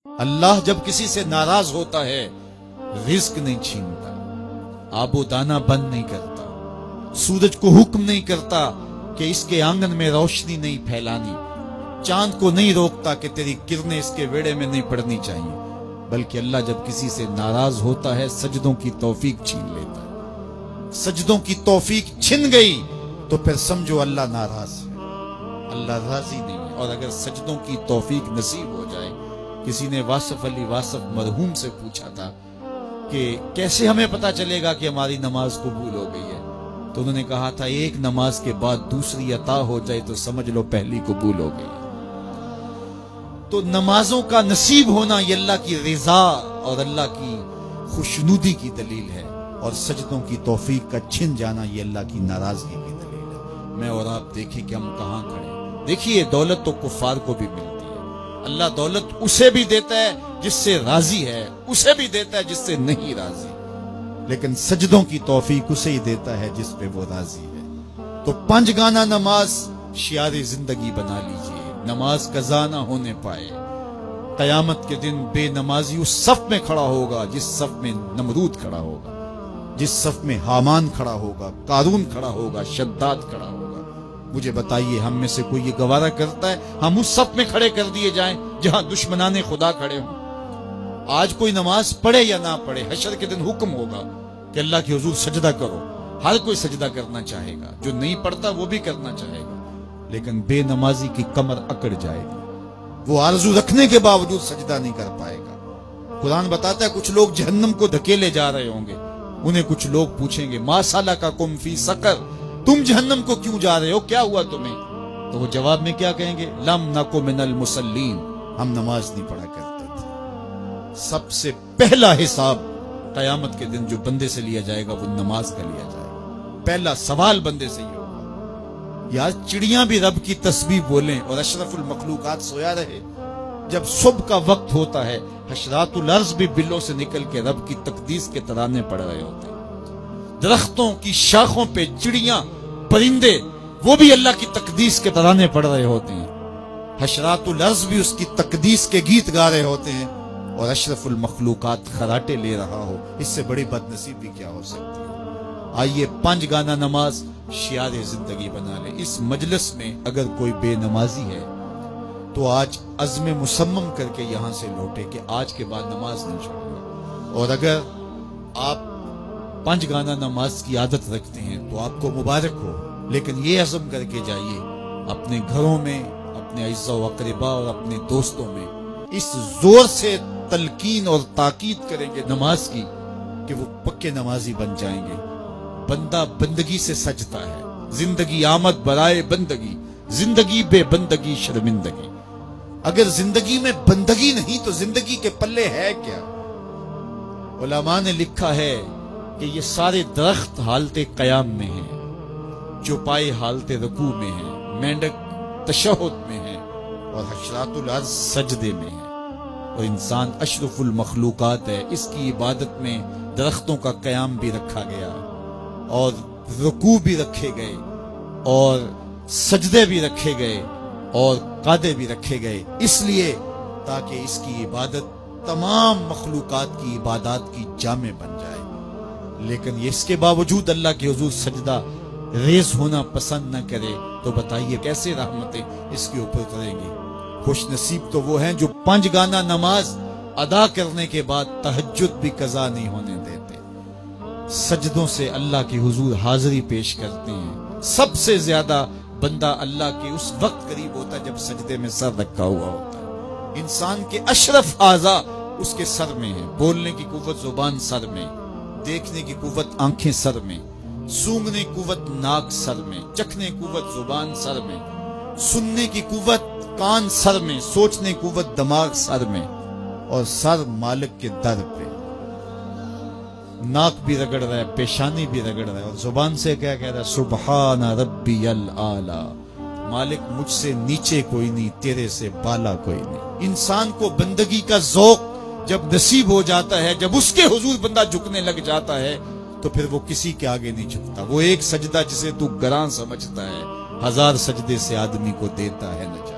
اللہ جب کسی سے ناراض ہوتا ہے رزق نہیں چھینتا، آب و دانہ بند نہیں کرتا، سورج کو حکم نہیں کرتا کہ اس کے آنگن میں روشنی نہیں پھیلانی، چاند کو نہیں روکتا کہ تیری کرنیں اس کے ویڑے میں نہیں پڑنی چاہیے، بلکہ اللہ جب کسی سے ناراض ہوتا ہے سجدوں کی توفیق چھین لیتا ہے۔ سجدوں کی توفیق چھن گئی تو پھر سمجھو اللہ ناراض ہے، اللہ راضی نہیں ہے۔ اور اگر سجدوں کی توفیق نصیب ہو جائے، کسی نے واصف علی واصف مرحوم سے پوچھا تھا کہ کیسے ہمیں پتا چلے گا کہ ہماری نماز قبول ہو گئی ہے، تو انہوں نے کہا تھا ایک نماز کے بعد دوسری عطا ہو جائے تو سمجھ لو پہلی قبول ہو گئی ہے۔ تو نمازوں کا نصیب ہونا یہ اللہ کی رضا اور اللہ کی خوشنودی کی دلیل ہے، اور سجدوں کی توفیق کا چھن جانا یہ اللہ کی ناراضگی کی دلیل ہے۔ میں اور آپ دیکھیں کہ ہم کہاں کھڑے ہیں۔ دیکھیے دولت تو کفار کو بھی ملتی ہے، اللہ دولت اسے بھی دیتا ہے جس سے راضی ہے، اسے بھی دیتا ہے جس سے نہیں راضی، لیکن سجدوں کی توفیق اسے ہی دیتا ہے جس پہ وہ راضی ہے۔ تو 5 گانا نماز شعار زندگی بنا لیجئے، نماز قضا نہ ہونے پائے۔ قیامت کے دن بے نمازی اس صف میں کھڑا ہوگا جس صف میں نمرود کھڑا ہوگا، جس صف میں حامان کھڑا ہوگا، قارون کھڑا ہوگا، شداد کھڑا ہوگا۔ مجھے بتائیے ہم میں سے کوئی یہ گوارا کرتا ہے ہم اس صف میں کھڑے کر دیے جائیں جہاں دشمنان خدا کھڑے ہوں؟ آج کوئی نماز پڑھے یا نہ پڑھے، حشر کے دن حکم ہوگا کہ اللہ کے حضور سجدہ کرو، ہر کوئی سجدہ کرنا چاہے گا، جو نہیں پڑھتا وہ بھی کرنا چاہے گا، لیکن بے نمازی کی کمر اکڑ جائے گی، وہ آرزو رکھنے کے باوجود سجدہ نہیں کر پائے گا۔ قرآن بتاتا ہے کچھ لوگ جہنم کو دھکیلے جا رہے ہوں گے، انہیں کچھ لوگ پوچھیں گے ما سلککم فی سقر، تم جہنم کو کیوں جا رہے ہو، کیا ہوا تمہیں؟ تو وہ جواب میں کیا کہیں گے؟ لم نک من المصلین، ہم نماز نہیں پڑھا کرتے تھے۔ سب سے پہلا حساب قیامت کے دن جو بندے سے لیا جائے گا وہ نماز کا لیا جائے گا۔ پہلا سوال بندے سے یہ ہوگا۔ یا چڑیاں بھی رب کی تسبیح بولیں اور اشرف المخلوقات سویا رہے، جب صبح کا وقت ہوتا ہے حشرات الارض بھی بلوں سے نکل کے رب کی تقدیس کے ترانے پڑھ رہے ہوتے ہیں، درختوں کی شاخوں پہ چڑیاں پرندے وہ بھی اللہ کی تقدیس کے ترانے پڑھ رہے ہوتے ہیں، حشرات الارض بھی اس کی تقدیس کے گیت گا رہے ہوتے ہیں، اور اشرف المخلوقات خراٹے لے رہا ہو، اس سے بڑی بد نصیبی کیا ہو سکتی ہے؟ آئیے 5 گانا نماز شعار زندگی بنا لیں۔ اس مجلس میں اگر کوئی بے نمازی ہے تو آج عزم مصمم کر کے یہاں سے لوٹے کہ آج کے بعد نماز نہیں چھوڑوں، اور اگر آپ 5 گانا نماز کی عادت رکھتے ہیں تو آپ کو مبارک ہو، لیکن یہ عزم کر کے جائیے اپنے گھروں میں، اپنے اعزاء و اقرباء اور اپنے دوستوں میں اس زور سے تلقین اور تاکید کریں گے نماز کی کہ وہ پکے نمازی بن جائیں گے۔ بندہ بندگی سے سجتا ہے، زندگی آمد برائے بندگی، زندگی بے بندگی شرمندگی۔ اگر زندگی میں بندگی نہیں تو زندگی کے پلے ہے کیا؟ علماء نے لکھا ہے کہ یہ سارے درخت حالت قیام میں ہیں، چوپائے حالت رکوع میں ہیں، مینڈک تشہد میں ہے، اور حشرات الارض سجدے میں ہے، اور انسان اشرف المخلوقات ہے۔ اس کی عبادت میں درختوں کا قیام بھی رکھا گیا، اور رکوع بھی رکھے گئے، اور سجدے بھی رکھے گئے، اور قعدے بھی رکھے گئے، اس لیے تاکہ اس کی عبادت تمام مخلوقات کی عبادات کی جامع بن جائے۔ لیکن اس کے باوجود اللہ کے حضور سجدہ ریز ہونا پسند نہ کرے تو بتائیے کیسے رحمتیں اس کے اوپر کریں گی؟ خوش نصیب تو وہ ہیں جو 5 گانا نماز ادا کرنے کے بعد تہجد بھی قضا نہیں ہونے دیتے، سجدوں سے اللہ کے حضور حاضری پیش کرتے ہیں۔ سب سے زیادہ بندہ اللہ کے اس وقت قریب ہوتا ہے جب سجدے میں سر رکھا ہوا ہوتا ہے۔ انسان کے اشرف اعضاء اس کے سر میں ہیں، بولنے کی قوت زبان سر میں، دیکھنے کی قوت آنکھیں سر میں، سونگنے کی قوت ناک سر میں، چکھنے کی قوت زبان سر میں، سننے کی قوت کان سر میں، سوچنے کی قوت دماغ سر میں، اور سر مالک کے در پہ۔ ناک بھی رگڑ رہا ہے، پیشانی بھی رگڑ رہا ہے، اور زبان سے کیا کہہ رہا ہے؟ سبحان ربی الاعلی، مالک مجھ سے نیچے کوئی نہیں، تیرے سے بالا کوئی نہیں۔ انسان کو بندگی کا ذوق جب نصیب ہو جاتا ہے، جب اس کے حضور بندہ جھکنے لگ جاتا ہے تو پھر وہ کسی کے آگے نہیں جھکتا۔ وہ ایک سجدہ جسے تو گراں سمجھتا ہے 1000 سجدے سے آدمی کو دیتا ہے نجات۔